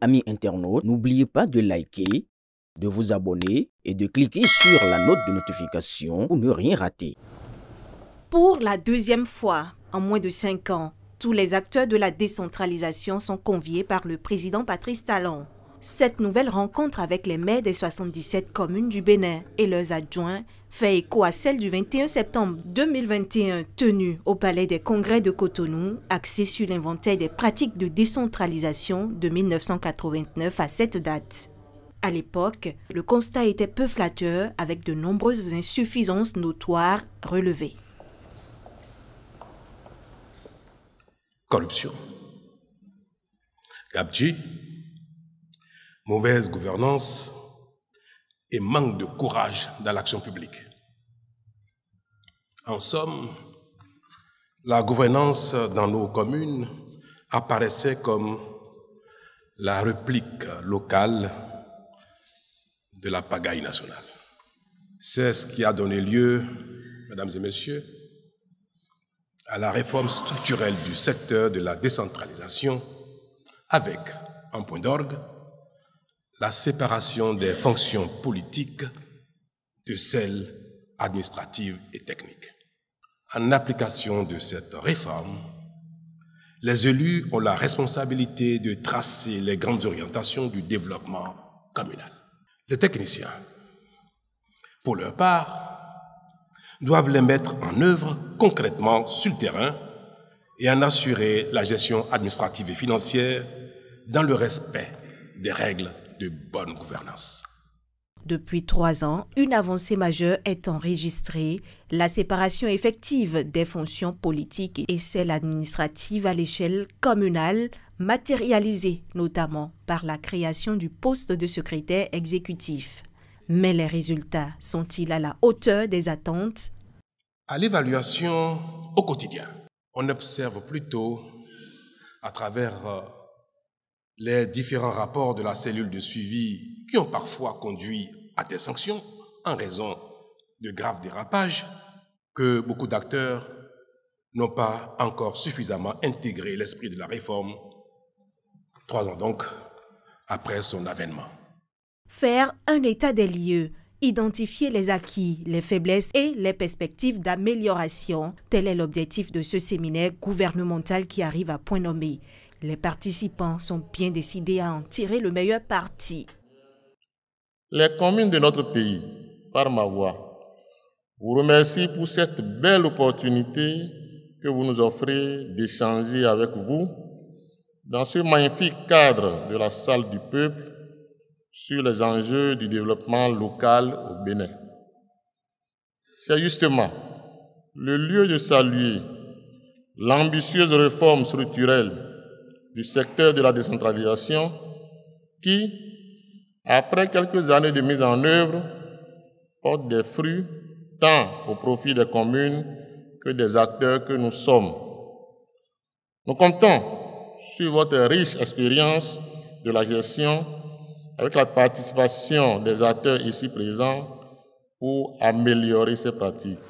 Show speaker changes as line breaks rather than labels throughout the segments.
Amis internautes, n'oubliez pas de liker, de vous abonner et de cliquer sur la note de notification pour ne rien rater.
Pour la deuxième fois en moins de 5 ans, tous les acteurs de la décentralisation sont conviés par le président Patrice Talon. Cette nouvelle rencontre avec les maires des 77 communes du Bénin et leurs adjoints fait écho à celle du 21 septembre 2021 tenue au Palais des Congrès de Cotonou, axée sur l'inventaire des pratiques de décentralisation de 1989 à cette date. À l'époque, le constat était peu flatteur avec de nombreuses insuffisances notoires relevées.
Corruption, gabegie, mauvaise gouvernance et manque de courage dans l'action publique. En somme, la gouvernance dans nos communes apparaissait comme la réplique locale de la pagaille nationale. C'est ce qui a donné lieu, mesdames et messieurs, à la réforme structurelle du secteur de la décentralisation avec, en point d'orgue, la séparation des fonctions politiques de celles administratives et techniques. En application de cette réforme, les élus ont la responsabilité de tracer les grandes orientations du développement communal. Les techniciens, pour leur part, doivent les mettre en œuvre concrètement sur le terrain et en assurer la gestion administrative et financière dans le respect des règles de bonne gouvernance.
Depuis 3 ans, une avancée majeure est enregistrée, la séparation effective des fonctions politiques et celles administratives à l'échelle communale, matérialisée notamment par la création du poste de secrétaire exécutif. Mais les résultats sont-ils à la hauteur des attentes?
À l'évaluation au quotidien, on observe plutôt à travers les différents rapports de la cellule de suivi qui ont parfois conduit à des sanctions en raison de graves dérapages que beaucoup d'acteurs n'ont pas encore suffisamment intégré l'esprit de la réforme, 3 ans donc après son avènement.
Faire un état des lieux, identifier les acquis, les faiblesses et les perspectives d'amélioration, tel est l'objectif de ce séminaire gouvernemental qui arrive à point nommé. Les participants sont bien décidés à en tirer le meilleur parti.
Les communes de notre pays, par ma voix, vous remercient pour cette belle opportunité que vous nous offrez d'échanger avec vous dans ce magnifique cadre de la salle du peuple sur les enjeux du développement local au Bénin. C'est justement le lieu de saluer l'ambitieuse réforme structurelle du secteur de la décentralisation qui, après quelques années de mise en œuvre, porte des fruits tant au profit des communes que des acteurs que nous sommes. Nous comptons sur votre riche expérience de la gestion avec la participation des acteurs ici présents pour améliorer ces pratiques.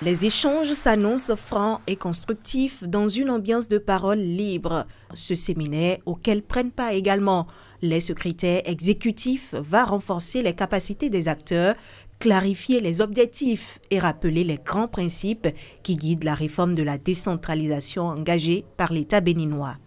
Les échanges s'annoncent francs et constructifs dans une ambiance de parole libre. Ce séminaire, auquel prennent part également les secrétaires exécutifs, va renforcer les capacités des acteurs, clarifier les objectifs et rappeler les grands principes qui guident la réforme de la décentralisation engagée par l'État béninois.